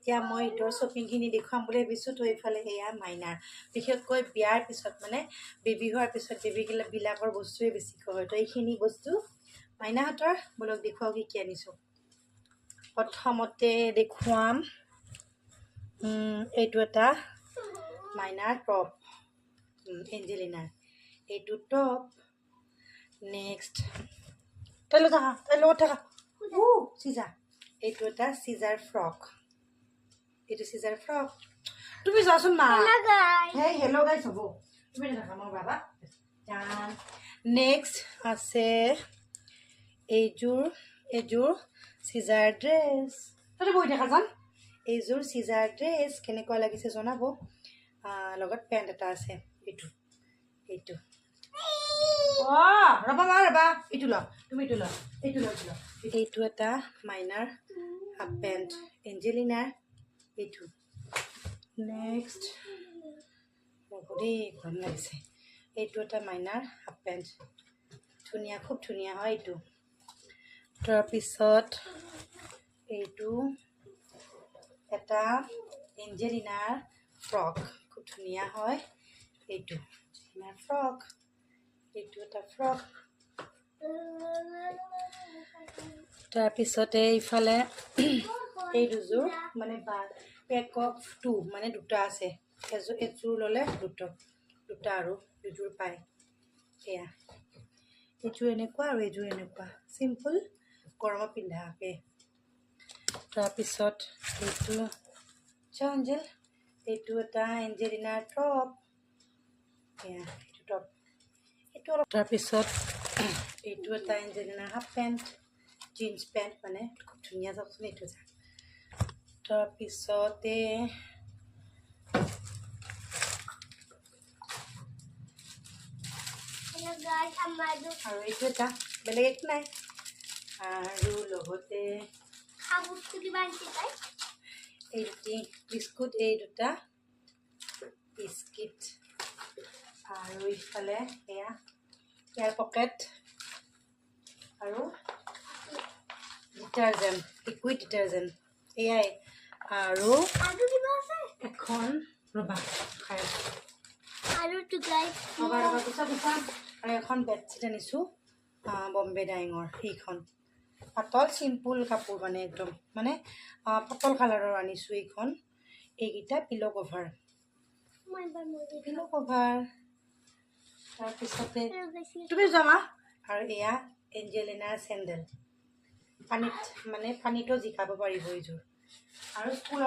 এতিয়া মই ইটোৰ শ্বপিংখিনি দেখুৱাম বুলি ভাবিছোঁ। তো এইফালে সেয়া মাইনাৰ, বিশেষকৈ বিয়াৰ পিছত মানে বেবী হোৱাৰ পিছত বেবীবিলাকৰ বস্তুৱে বেছিকৈ হয়। তো এইখিনি বস্তু মাইনাহঁতৰ বোলক দেখুৱাওঁ কি কি আনিছোঁ। প্ৰথমতে দেখুৱাম এইটো এটা মাইনাৰ টপ, এঞ্জেলিনাৰ এইটো টপ। নেক্সট তই লগত থাকা চিজা, এইটো এটা চিজাৰ ফ্ৰক, এইটো চিজাৰ ফ্ৰক। তুমি যোৱাচোন মা, হেই হেল্ল' গাইছ হ'ব, তুমি নাথাকা মোৰ বাবা। নেক্সট আছে এইযোৰ চিজাৰ ড্ৰেছ। তই বহি থাকা যান। এইযোৰ চিজাৰ ড্ৰেছ কেনেকুৱা লাগিছে জনাব। লগত পেণ্ট এটা আছে, এইটো ৰ'বা মা ৰ'বা, এইটো ল, তুমি এইটো ল, এইটো এটা মাইনাৰ হাফ পেণ্ট এঞ্জেলিনাৰ এইটো। নেক্সট দেই ঘন লাগিছে, এইটো এটা মাইনাৰ হাফ পেণ্ট, ধুনীয়া খুব ধুনীয়া হয় এইটো। তাৰপিছত এইটো এটা এঞ্জেলিনাৰ ফ্ৰক, খুব ধুনীয়া হয় এইটো এঞ্জেলিনাৰ ফ্ৰক। এইটো এটা ফ্ৰক। তাৰপিছতে এইফালে এই দুযোৰ মানে পেক অফ 2 মানে দুটা আছে, এযোৰ ল'লে দুটা আৰু দুযোৰ পায়। সেয়া এইযোৰ এনেকুৱা আৰু এইযোৰ এনেকুৱা চিম্পল গৰমত পিন্ধাকে। তাৰপিছত এইটো এঞ্জেল, এইটো এটা এঞ্জেলিনাৰ টপ, সেয়া এইটো টপ এইটো অলপ। তাৰপিছত এইটো এটা এঞ্জেলিনাৰ হাফ পেণ্ট, জিন্স পেণ্ট মানে খুব ধুনীয়া চাওকচোন এইটো যা। তাৰপিছতে আৰু এইটো এটা বেলেগ একো নাই। আৰু লগতে এই বিস্কুট, এই দুটা বিস্কিট। আৰু ইফালে এয়া ইয়াৰ পকেট আৰু ডিটাৰজেণ্ট, লিকুইড ডিটাৰজেণ্ট এয়াই। আৰু এখন ৰ'বা খাই আৰু এখন বেডশ্বীট আনিছোঁ বম্বে ডাইঙৰ, সেইখন পাতল চিম্পুল কাপোৰ মানে একদম মানে পাতল কালাৰৰ আনিছোঁ এইখন। এইকেইটা পিল' কভাৰ। তাৰপিছতে তুমি জমা আৰু এয়া এঞ্জেলিনাৰ চেণ্ডেল, পানীতো জিকাব পাৰিব এইযোৰ। আৰু স্কুলৰ